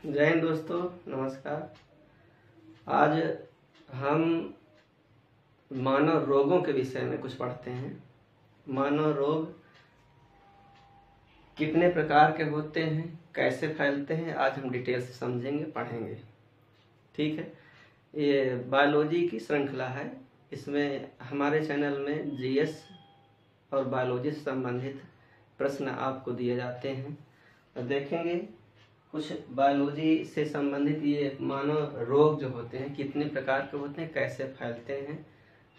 जय हिंद दोस्तों, नमस्कार। आज हम मानव रोगों के विषय में कुछ पढ़ते हैं। मानव रोग कितने प्रकार के होते हैं, कैसे फैलते हैं, आज हम डिटेल से समझेंगे, पढ़ेंगे। ठीक है, ये बायोलॉजी की श्रृंखला है। इसमें हमारे चैनल में जीएस और बायोलॉजी से संबंधित प्रश्न आपको दिए जाते हैं। तो देखेंगे कुछ बायोलॉजी से संबंधित ये मानव रोग जो होते हैं कितने प्रकार के होते हैं, कैसे फैलते हैं।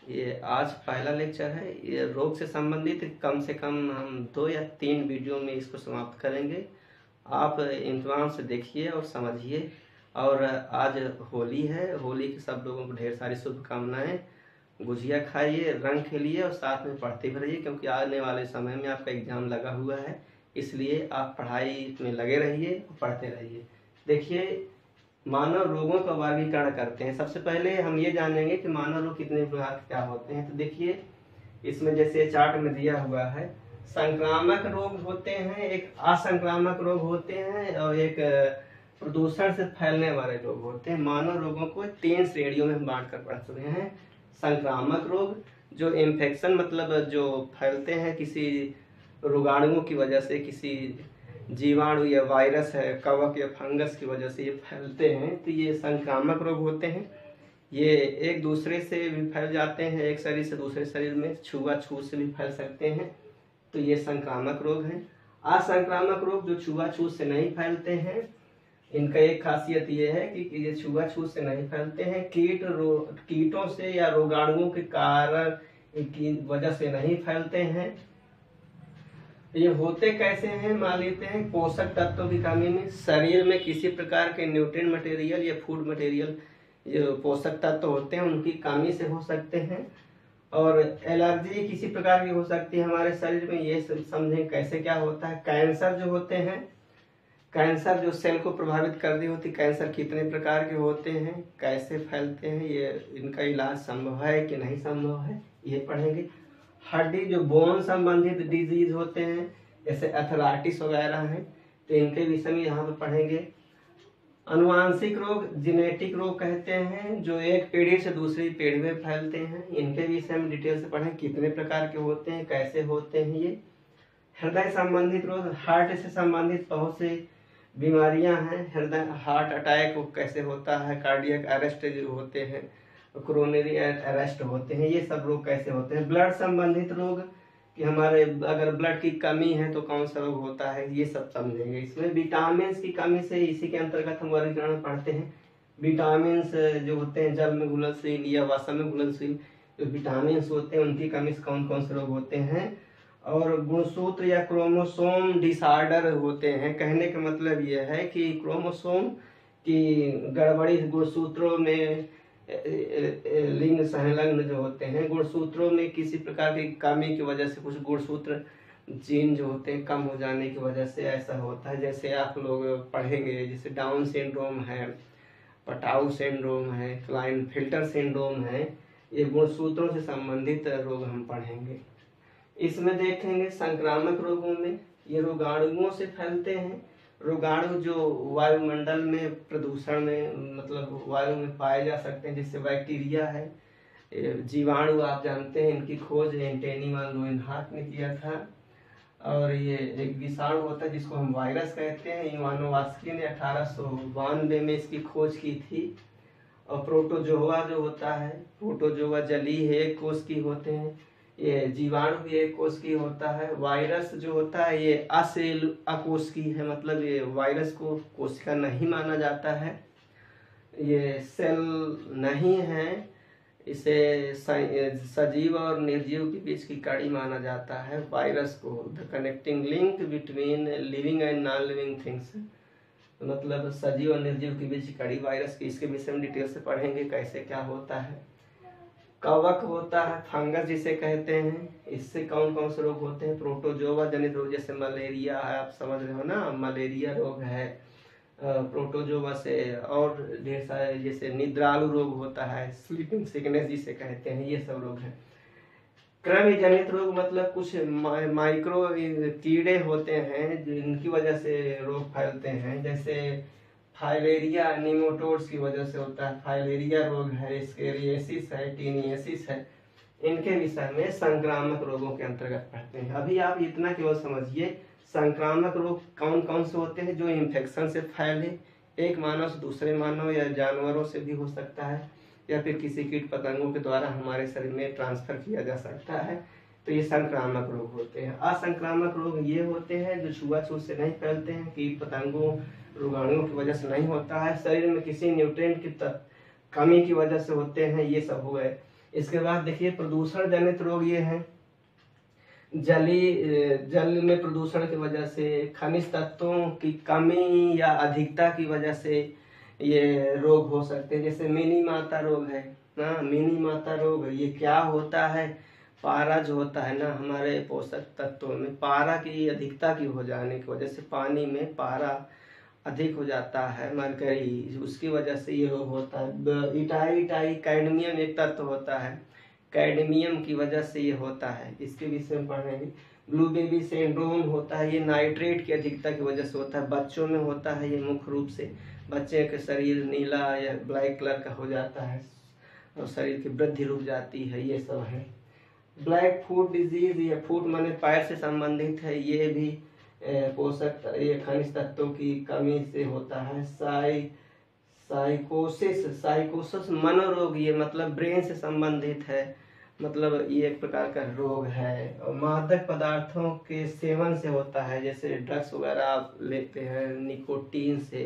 ये आज पहला लेक्चर है। ये रोग से संबंधित कम से कम हम 2 या 3 वीडियो में इसको समाप्त करेंगे। आप इत्मीनान से देखिए और समझिए। और आज होली है, होली के सब लोगों को ढेर सारी शुभकामनाएं। गुजिया खाइए, रंग खेलिए और साथ में पढ़ते भी रहिए, क्योंकि आने वाले समय में आपका एग्जाम लगा हुआ है। इसलिए आप पढ़ाई में लगे रहिए और पढ़ते रहिए। देखिए, मानव रोगों का वर्गीकरण करते हैं। सबसे पहले हम ये जानेंगे कि मानव रोग कितने प्रकार के क्या होते हैं। तो देखिए, इसमें जैसे चार्ट में दिया हुआ है, संक्रामक रोग होते हैं, एक असंक्रामक रोग होते हैं और एक प्रदूषण से फैलने वाले रोग होते हैं। मानव रोगों को 3 श्रेणियों में बांट कर पढ़ सकते हैं। संक्रामक रोग जो इन्फेक्शन मतलब जो फैलते हैं किसी रोगाणुओं की वजह से, किसी जीवाणु या वायरस है, कवक या फंगस की वजह से ये फैलते हैं, तो ये संक्रामक रोग होते हैं। ये एक दूसरे से भी फैल जाते हैं, एक शरीर से दूसरे शरीर में छुआछूत से भी फैल सकते हैं, तो ये संक्रामक रोग हैं। असंक्रामक रोग जो छुआछूत से नहीं फैलते हैं, इनका एक खासियत ये है कि ये छुआछूत से नहीं फैलते हैं, कीटों से या रोगाणुओं के कारण की वजह से नहीं फैलते हैं। ये होते कैसे हैं, मान लेते हैं पोषक तत्वों की कमी में, शरीर में किसी प्रकार के न्यूट्रिएंट मटेरियल या फूड मटेरियल जो पोषक तत्व होते हैं उनकी कमी से हो सकते हैं। और एलर्जी किसी प्रकार की हो सकती है हमारे शरीर में, ये समझें कैसे क्या होता है। कैंसर जो होते हैं, कैंसर जो सेल को प्रभावित कर रही होती, कैंसर कितने प्रकार के होते हैं, कैसे फैलते हैं, ये इनका इलाज संभव है कि नहीं संभव है, ये पढ़ेंगे। हड्डी जो बोन संबंधित डिजीज होते हैं जैसे एथराइटिस वगैरह हैं, तो इनके विषय में यहाँ पर पढ़ेंगे। अनुवांशिक रोग जेनेटिक रोग कहते हैं, जो एक पीढ़ी से दूसरी पीढ़ी में फैलते हैं, इनके विषय में डिटेल से पढ़ें, कितने प्रकार के होते हैं, कैसे होते हैं ये। हृदय संबंधित रोग, हार्ट से संबंधित बहुत से बीमारियां हैं। हृदय हार्ट अटैक कैसे होता है, कार्डियक अरेस्ट जो होते हैं, कोरोनरी अरेस्ट होते हैं, ये सब रोग कैसे होते हैं। ब्लड संबंधित रोग कि हमारे अगर ब्लड की कमी है तो कौन सा रोग होता है, ये सब समझेंगे। इसमें विटामिन की कमी से, इसी के अंतर्गत हम वर्गीकरण पढ़ते हैं। विटामिन जो होते हैं जल में घुलनशील या वाष्प में घुलनशील जो विटामिन होते हैं, उनकी कमी से कौन कौन से रोग होते हैं। और गुणसूत्र या क्रोमोसोम डिसऑर्डर होते हैं। कहने का मतलब यह है कि क्रोमोसोम की गड़बड़ी, गुणसूत्रों में लिंग संलग्न जो होते हैं, गुणसूत्रों में किसी प्रकार की कमी की वजह से कुछ गुणसूत्र जीन जो होते हैं कम हो जाने की वजह से ऐसा होता है। जैसे आप लोग पढ़ेंगे, जैसे डाउन सिंड्रोम है, पटाउ सिंड्रोम है, क्लाइनफिल्टर सिंड्रोम है, ये गुणसूत्रों से संबंधित रोग हम पढ़ेंगे। इसमें देखेंगे संक्रामक रोगों में ये रोगाणुओं से फैलते हैं। रोगाणु जो वायुमंडल में प्रदूषण में मतलब वायु में पाए जा सकते हैं, जिससे बैक्टीरिया है, जीवाणु आप जानते हैं, इनकी खोज एंटोनी वान लोएनहार्ट ने किया था। और ये एक विषाणु होता है जिसको हम वायरस कहते हैं, इवानोवास्की ने 1892 में इसकी खोज की थी। और प्रोटोजोआ जो होता है, प्रोटोजोआ जलीय है, एक कोष की होते हैं। ये जीवाणु भी एक कोष की होता है। वायरस जो होता है ये असेल अकोशिकी है, मतलब ये वायरस को कोशिका नहीं माना जाता है, ये सेल नहीं है। इसे सजीव और निर्जीव के बीच की कड़ी माना जाता है वायरस को, the connecting link between living and non living things, मतलब सजीव और निर्जीव के बीच की कड़ी वायरस की। इसके विषय में डिटेल से पढ़ेंगे कैसे क्या होता है। कवक होता है, फंगस जिसे कहते हैं, इससे कौन कौन से रोग होते हैं। प्रोटोजोआ जनित रोग जैसे मलेरिया है, आप समझ रहे हो ना, मलेरिया रोग है प्रोटोजोआ से। और ढेर सारे जैसे निद्रालु रोग होता है, स्लीपिंग सिकनेस जिसे कहते हैं, ये सब रोग हैं। कृमि जनित रोग मतलब कुछ माइक्रो कीड़े होते हैं जिनकी वजह से रोग फैलते हैं, जैसे फाइलेरिया निमोटोड्स की वजह से होता है। फाइलेरिया रोग है, स्केरिएसिस है, टीनियसिस है, इनके विषय में संक्रामक रोगों के अंतर्गत पढ़ते हैं। अभी आप इतना केवल समझिए संक्रामक रोग कौन कौन से होते हैं जो इन्फेक्शन से फैले, एक मानव से दूसरे मानव या जानवरों से भी हो सकता है, या फिर किसी कीट पतंगों के द्वारा हमारे शरीर में ट्रांसफर किया जा सकता है, तो ये संक्रामक रोग होते हैं। असंक्रामक रोग ये होते हैं जो छुआछूत से नहीं फैलते हैं, कीट पतंगों रोगाणुओं की वजह से नहीं होता है, शरीर में किसी न्यूट्रिएंट की कमी की वजह से होते हैं, ये सब हो गए। इसके बाद देखिए प्रदूषण जनित रोग ये हैं, जल में प्रदूषण की वजह से, खनिज तत्वों की कमी या अधिकता की वजह से ये रोग हो सकते हैं। जैसे मिनी माता रोग है ना, मिनी माता रोग ये क्या होता है, पारा जो होता है ना हमारे पोषक तत्वों में, पारा की अधिकता की हो जाने की वजह से पानी में पारा अधिक हो जाता है, मरकरी, उसकी वजह से ये रोग होता है। इटाई कैडमियम एक तत्व होता है, कैडमियम की वजह से ये होता है, इसके विषय में पढ़ेंगे। ब्लू बेबी सिंड्रोम होता है, ये नाइट्रेट की अधिकता की वजह से होता है, बच्चों में होता है ये मुख्य रूप से, बच्चे के शरीर नीला या ब्लैक कलर का हो जाता है और शरीर की वृद्धि रुक जाती है, ये सब है। ब्लैक फुट डिजीज, ये फुट माने पैर से संबंधित है, ये भी पोषक ये खनिज तत्वों की कमी से होता है। साइकोसिस मनोरोग, ये मतलब ब्रेन से संबंधित है, मतलब ये एक प्रकार का रोग है। और मादक पदार्थों के सेवन से होता है, जैसे ड्रग्स वगैरह आप लेते हैं निकोटीन से,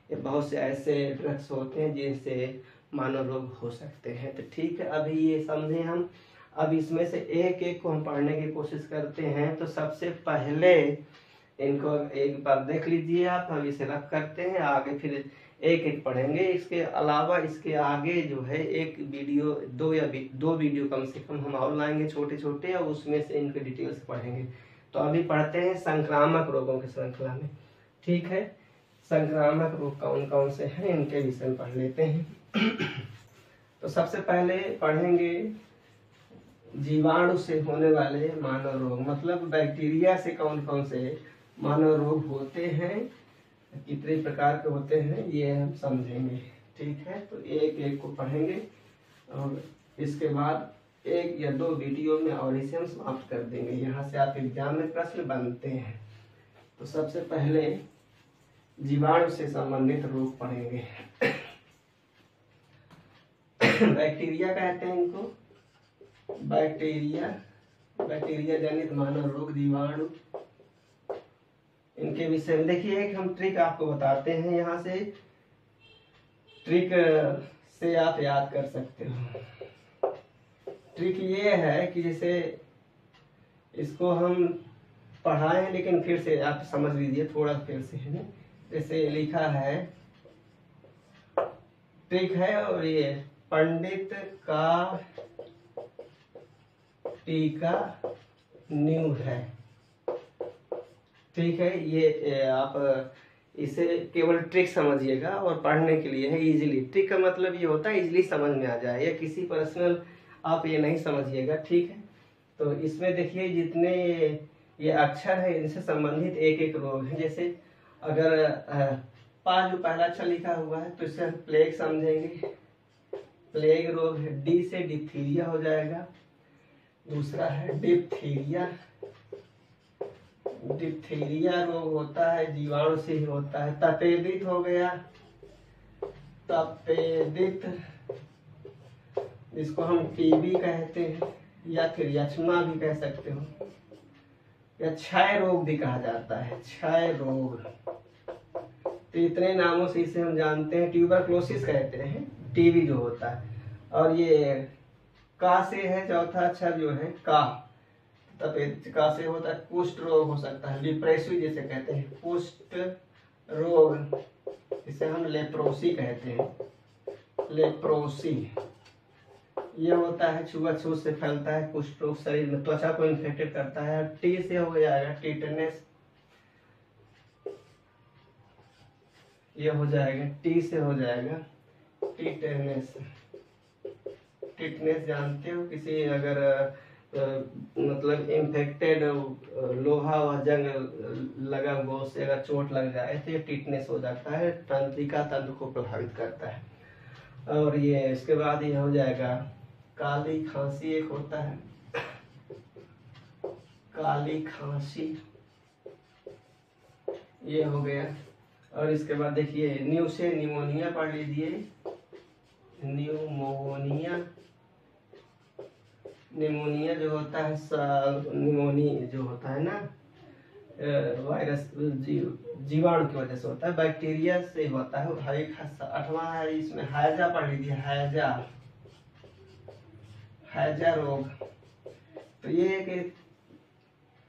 ये बहुत से ऐसे ड्रग्स होते हैं जिनसे मानव रोग हो सकते हैं। तो ठीक है, अभी ये समझे हम। अब इसमें से एक एक को हम पढ़ने की कोशिश करते हैं। तो सबसे पहले इनको एक बार देख लीजिए आप, हम इसे रख करते हैं, आगे फिर एक एक पढ़ेंगे। इसके अलावा इसके आगे जो है एक वीडियो, दो वीडियो कम से कम हम और लाएंगे छोटे छोटे, और उसमें से इनके डिटेल्स पढ़ेंगे। तो अभी पढ़ते हैं संक्रामक रोगों की श्रृंखला में। ठीक है, संक्रामक रोग कौन कौन से हैं इनके विषय में पढ़ लेते हैं। तो सबसे पहले पढ़ेंगे जीवाणु से होने वाले मानव रोग, मतलब बैक्टीरिया से कौन कौन से मानव रोग होते हैं, कितने प्रकार के होते हैं, ये हम समझेंगे। ठीक है, तो एक एक को पढ़ेंगे और इसके बाद एक या दो वीडियो में और इसे हम समाप्त कर देंगे। यहाँ से आप एग्जाम में प्रश्न बनते हैं। तो सबसे पहले जीवाणु से संबंधित रोग पढ़ेंगे। बैक्टीरिया कहते हैं इनको, बैक्टीरिया जनित मानव रोग, जीवाणु, इनके विषय में देखिए एक हम ट्रिक आपको बताते हैं। यहाँ से ट्रिक से आप याद कर सकते हो। ट्रिक ये है कि जैसे इसको हम पढ़ाएं, लेकिन फिर से आप समझ लीजिए थोड़ा फिर से है ना। जैसे लिखा है, ट्रिक है और ये पंडित का टीका न्यू है। ठीक है, ये आप इसे केवल ट्रिक समझिएगा और पढ़ने के लिए है इजीली। ट्रिक का मतलब ये होता है इजीली समझ में आ जाए, या किसी पर्सनल आप ये नहीं समझिएगा। ठीक है, तो इसमें देखिए जितने ये अक्षर है इनसे संबंधित एक एक रोग है। जैसे अगर पा जो पहला अक्षर लिखा हुआ है तो इससे हम प्लेग समझेंगे, प्लेग रोग है। डी से डिप्थीरिया हो जाएगा। दूसरा है डिप्थीरिया, डिप्थीरिया रोग होता है जीवाणु से ही होता है। तपेदिक हो गया, तपेदिक जिसको हम टीबी कहते हैं या फिर यक्ष्मा भी कह सकते हो, या क्षय रोग भी कहा जाता है, क्षय रोग। तो इतने नामों से इसे हम जानते हैं। ट्यूबरक्लोसिस कहते हैं टीबी जो होता है। और ये का से है चौथा अक्षर जो है का, तपेदिक का से होता है। कुष्ठ रोग हो सकता है, लिप्रेसी जिसे कहते हैं, कुष्ठ रोग, इसे हम लेप्रोसी कहते हैं, लेप्रोसी। ये होता है छुआछूत से फैलता है कुष्ठ रोग, शरीर में त्वचा को इन्फेक्टेड करता है। टी से हो जाएगा टिटनेस, ये हो जाएगा टी से हो जाएगा टिटनेस। टिटनेस जानते हो, किसी अगर मतलब इन्फेक्टेड लोहा व जंग लगा हुआ, उससे अगर चोट लग जाए तो ये टिटनेस हो जाता है, तंत्रिका तंत्र को प्रभावित करता है। और ये इसके बाद ये हो जाएगा काली खांसी, एक होता है काली खांसी, ये हो गया। और इसके बाद देखिए न्यू से निमोनिया पढ़ लीजिए, निमोनिया जो होता है, निमोनी जो होता है ना, वायरस जीवाणु की वजह से होता है, बैक्टीरिया से होता है। भाई 8वां है इसमें हैजा पढ़ लीजिए, हैजा रोग। तो ये एक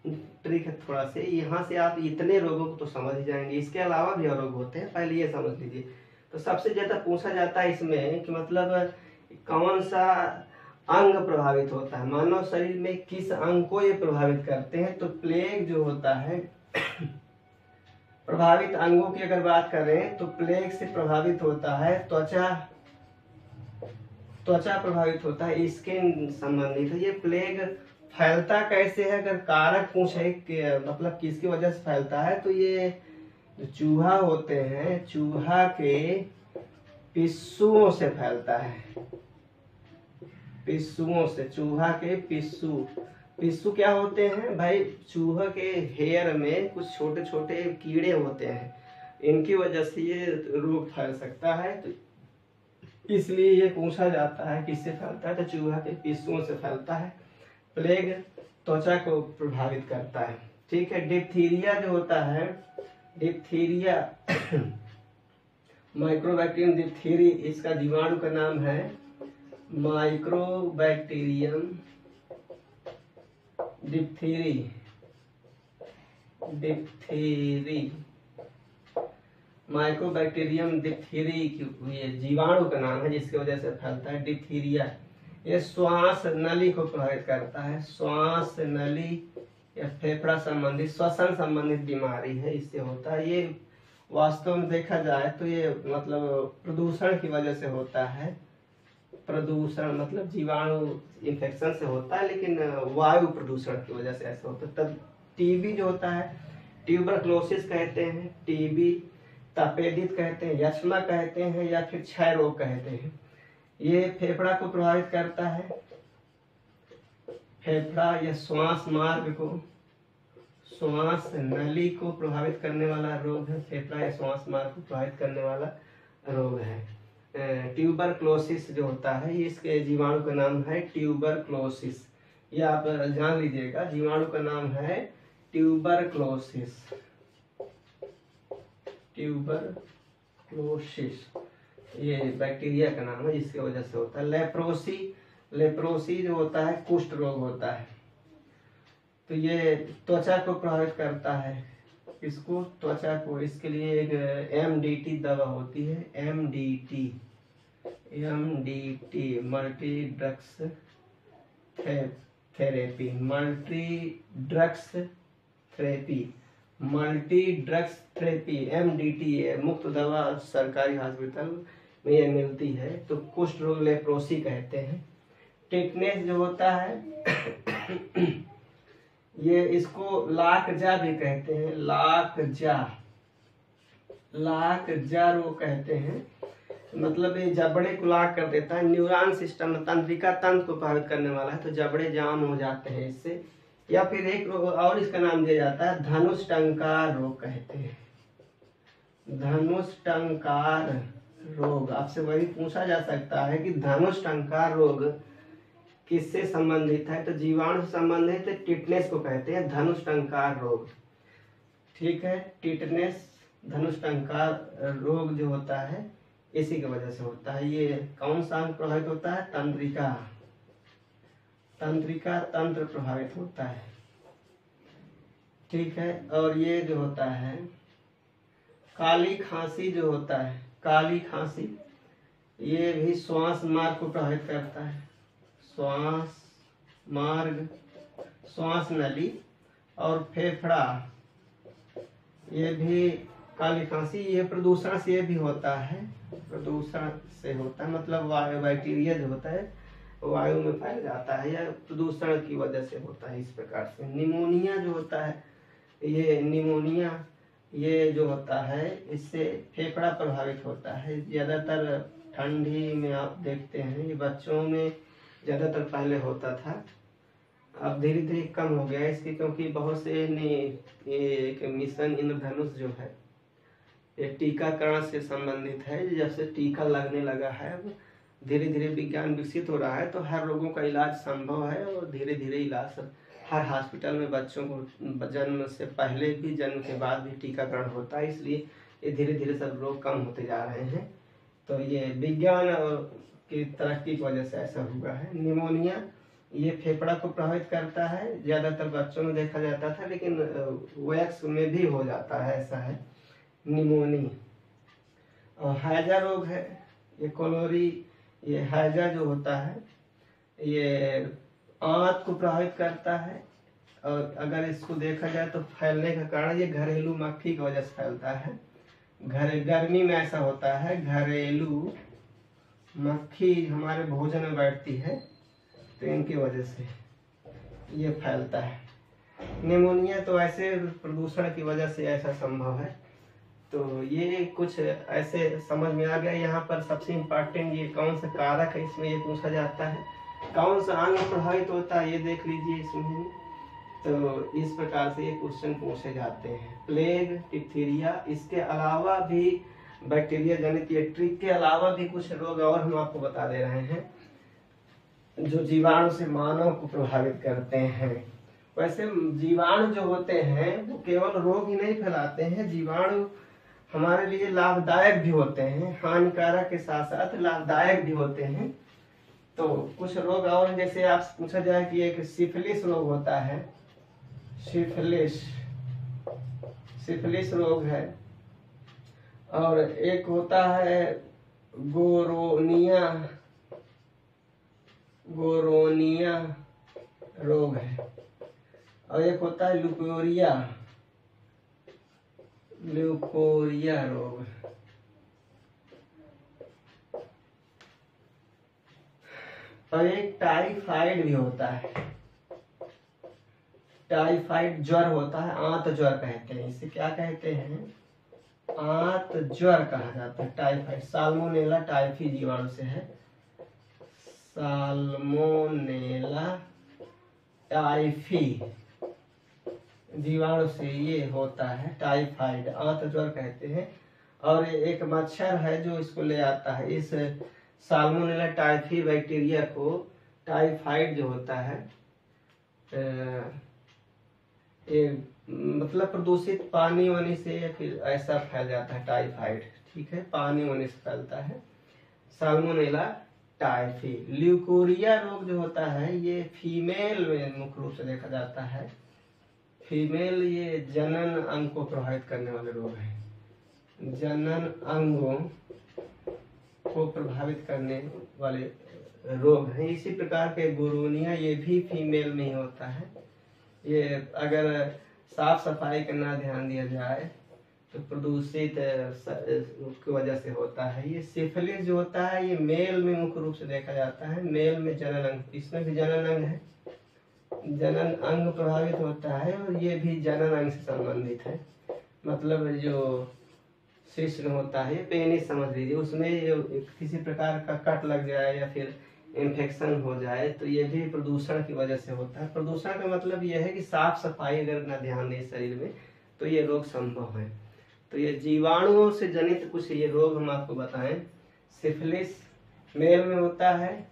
ट्रिक है थोड़ा से, यहाँ से आप इतने रोगों को तो समझ ही जाएंगे, इसके अलावा भी और रोग होते हैं, पहले ये समझ लीजिए। तो सबसे ज्यादा पूछा जाता है इसमें कि मतलब कौन सा अंग प्रभावित होता है, मानव शरीर में किस अंग को ये प्रभावित करते हैं। तो प्लेग जो होता है प्रभावित अंगों की अगर बात करें तो प्लेग से प्रभावित होता है त्वचा प्रभावित होता है, स्किन संबंधित है। ये प्लेग फैलता कैसे है, अगर कारक पूछे कि मतलब किसकी वजह से फैलता है, तो ये जो चूहा होते हैं, चूहा के पिस्सुओं से फैलता है, पिस्सुओं से। चूहा के पिस्सू क्या होते हैं भाई, चूहा के हेयर में कुछ छोटे छोटे कीड़े होते हैं, इनकी वजह से ये रोग फैल सकता है। तो इसलिए ये पूछा जाता है किससे फैलता है, तो चूहा के पिस्सुओं से फैलता है। प्लेग त्वचा को प्रभावित करता है। ठीक है। डिप्थीरिया जो होता है, डिप्थीरिया माइक्रोबैक्टीरियम डिप्थीरी, इसका जीवाणु का नाम है माइक्रोबैक्टीरियम डिप्थीरी, माइक्रोबैक्टीरियम डिप्थीरी ये जीवाणु का नाम है, जिसकी वजह से फैलता है डिप्थीरिया। ये श्वास नली को प्रभावित करता है, श्वास नली या फेफड़ा संबंधित, श्वसन संबंधित बीमारी है, इससे होता है। ये वास्तव में देखा जाए तो ये मतलब प्रदूषण की वजह से होता है, प्रदूषण मतलब जीवाणु इन्फेक्शन से होता है, लेकिन वायु प्रदूषण की वजह से ऐसा होता है। तब टीबी जो होता है, ट्यूबरक्लोसिस कहते हैं, टीबी तपेदिक कहते हैं, यक्ष्मा कहते हैं, या फिर क्षय रोग कहते हैं। ये फेफड़ा को प्रभावित करता है, फेफड़ा या श्वास मार्ग को, श्वास नली को प्रभावित करने वाला रोग है, फेफड़ा या श्वास मार्ग को प्रभावित करने वाला रोग है। ट्यूबरक्लोसिस जो होता है, इसके जीवाणु का नाम है ट्यूबरक्लोसिस, ये आप जान लीजिएगा, जीवाणु का नाम है ट्यूबरक्लोसिस, ट्यूबरक्लोसिस ये बैक्टीरिया का नाम है, जिसकी वजह से होता है। लेप्रोसी जो होता है कुष्ठ रोग होता है, तो ये त्वचा को प्रभावित करता है, इसको त्वचा को, इसके लिए एक MDT दवा होती है, MDT multi drugs therapy, MDT है, मुफ्त दवा सरकारी हॉस्पिटल में ये मिलती है। तो कुष्ठ रोग लेप्रोसी कहते हैं। टिटनेस जो होता है ये इसको लाकजा भी कहते हैं, लाकजा रोग कहते हैं, मतलब ये जबड़े को लाक कर देता है, न्यूरॉन सिस्टम तंत्रिका तंत्र को प्रभावित करने वाला है, तो जबड़े जाम हो जाते हैं इससे। या फिर एक रोग और इसका नाम दिया जाता है धनुष टंकार रोग कहते हैं, धनुष टंकार रोग। आपसे वही पूछा जा सकता है कि धनुष टंकार रोग किससे संबंधित है, तो जीवाणु से संबंधित है, टिटनेस को कहते हैं धनुष टंकार रोग। ठीक है। टिटनेस धनुष टंकार रोग जो होता है इसी की वजह से होता है। ये कौन सा अंग प्रभावित होता है, तंत्रिका तंत्र प्रभावित होता है। ठीक है। और ये जो होता है काली खांसी जो होता है, काली खांसी ये भी श्वास मार्ग को प्रभावित करता है, श्वास मार्ग, श्वास नली और फेफड़ा, ये भी काली खांसी, ये प्रदूषण से भी होता है, प्रदूषण से होता है, मतलब बैक्टीरिया जो होता है वायु में फैल जाता है या प्रदूषण की वजह से होता है। इस प्रकार से निमोनिया जो होता है, ये निमोनिया ये जो होता है इससे फेफड़ा प्रभावित होता है। ज़्यादातर ठंडी में आप देखते हैं ये बच्चों में ज़्यादातर पहले होता था, अब धीरे धीरे कम हो गया इसकी, क्योंकि बहुत से ने ये एक मिशन इंद्रधनुष जो है ये टीकाकरण से संबंधित है। जब से टीका लगने लगा है धीरे धीरे विज्ञान विकसित हो रहा है तो हर रोगों का इलाज संभव है और धीरे धीरे इलाज हर हॉस्पिटल में बच्चों को जन्म से पहले भी जन्म के बाद भी टीकाकरण होता है। इसलिए ये धीरे धीरे सब रोग कम होते जा रहे हैं। तो ये विज्ञान की तरक्की की वजह से ऐसा हुआ है। निमोनिया ये फेफड़ा को प्रभावित करता है, ज़्यादातर बच्चों में देखा जाता था, लेकिन वयस्क में भी हो जाता है, ऐसा है निमोनिया। और हैजा रोग है, ये कोलोरी, ये हैजा जो होता है ये आंत को प्रभावित करता है। और अगर इसको देखा जाए तो फैलने का कारण ये घरेलू मक्खी की वजह से फैलता है। गर्मी में ऐसा होता है, घरेलू मक्खी हमारे भोजन में बैठती है तो इनकी वजह से ये फैलता है। निमोनिया तो ऐसे प्रदूषण की वजह से ऐसा संभव है। तो ये कुछ ऐसे समझ में आ गया। यहाँ पर सबसे इम्पोर्टेंट ये कौन सा कारक है इसमें ये पूछा जाता है, कौन सा अंग प्रभावित होता है ये देख लीजिए इसमें। तो इस प्रकार से ये क्वेश्चन पूछे जाते हैं। प्लेग, डिप्थीरिया, इसके अलावा भी बैक्टीरिया जनित ये ट्रिक के अलावा भी कुछ रोग और हम आपको बता दे रहे हैं जो जीवाणु से मानव को प्रभावित करते हैं। वैसे जीवाणु जो होते हैं वो केवल रोग ही नहीं फैलाते हैं, जीवाणु हमारे लिए लाभदायक भी होते हैं, हानिकारक के साथ साथ लाभदायक भी होते हैं। तो कुछ रोग और जैसे आप पूछा जाए कि एक सिफिलिस रोग होता है, सिफिलिस रोग है, और एक होता है गोरोनिया रोग है, और एक होता है ल्यूकोरिया रोग। और एक टाइफाइड भी होता है, टाइफाइड ज्वर होता है, आंत ज्वर कहते हैं इसे। क्या कहते हैं? आंत ज्वर कहा जाता है। टाइफाइड साल्मोनेला टाइफी जीवाणु से है, साल्मोनेला टाइफी जीवाणु से ये होता है टाइफाइड, आंत ज्वर कहते हैं। और एक मच्छर है जो इसको ले आता है, इस साल्मोनेला टाइफी बैक्टीरिया को टाइफाइड जो होता है ये मतलब प्रदूषित पानी वानी से या फिर ऐसा फैल जाता है टाइफाइड, ठीक है, पानी वानी से फैलता है साल्मोनेला टाइफी। ल्यूकोरिया रोग जो होता है ये फीमेल में मुख्य रूप से देखा जाता है। फीमेल ये जनन अंग को प्रभावित करने वाले रोग है, जनन अंगों को प्रभावित करने वाले रोग हैं। इसी प्रकार के गोरोनिया ये भी फीमेल में ही होता है। ये अगर साफ सफाई का ना ध्यान दिया जाए तो प्रदूषित की वजह से होता है। ये सिफिलिस जो होता है ये मेल में मुख्य रूप से देखा जाता है, मेल में जनन अंग, इसमें भी जनन अंग है, जनन अंग प्रभावित होता है और ये भी जनन अंग से संबंधित है। मतलब जो शिश्न होता है, पेनिस समझ लीजिए, उसमें किसी प्रकार का कट लग जाए या फिर इन्फेक्शन हो जाए तो ये भी प्रदूषण की वजह से होता है। प्रदूषण का मतलब यह है कि साफ सफाई अगर ना ध्यान दें शरीर में तो ये रोग संभव है। तो ये जीवाणुओं से जनित कुछ ये रोग हम आपको बताएं। सिफिलिस मेल में होता है,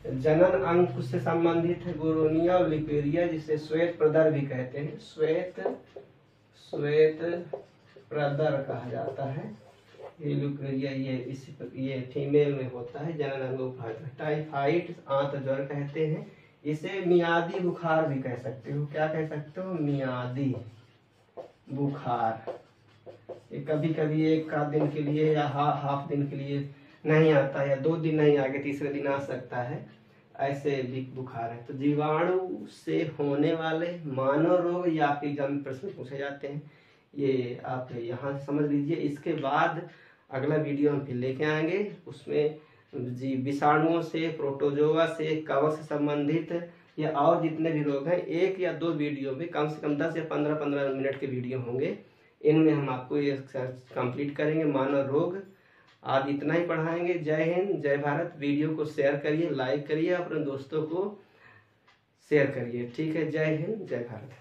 जनन अंग से संबंधित है गोरोनिया और ल्यूकोरिया जिसे श्वेत प्रदर भी कहते हैं, श्वेत प्रदर कहा जाता है। ये ल्यूकोरिया ये फीमेल में होता है, जनन अंगों का। टाइफाइड आंत ज्वर कहते हैं, इसे मियादी बुखार भी कह सकते हो। क्या कह सकते हो? मियादी बुखार। ये कभी कभी एक आध दिन के लिए या हाफ दिन के लिए नहीं आता या 2 दिन नहीं आगे तीसरे दिन आ सकता है, ऐसे भी बुखार है। तो जीवाणु से होने वाले मानव रोग या आपके एग्जाम में प्रश्न पूछे जाते हैं, ये आप यहाँ समझ लीजिए। इसके बाद अगला वीडियो हम फिर लेके आएंगे, उसमें जी विषाणुओं से, प्रोटोजोआ से, कवक से संबंधित या और जितने भी रोग हैं, 1 या 2 वीडियो में कम से कम 10 या 15-15 मिनट के वीडियो होंगे। इनमें हम आपको ये कंप्लीट करेंगे। मानव रोग आज इतना ही पढ़ाएंगे। जय हिंद, जय भारत। वीडियो को शेयर करिए, लाइक करिए, अपने दोस्तों को शेयर करिए। ठीक है, जय हिंद, जय भारत।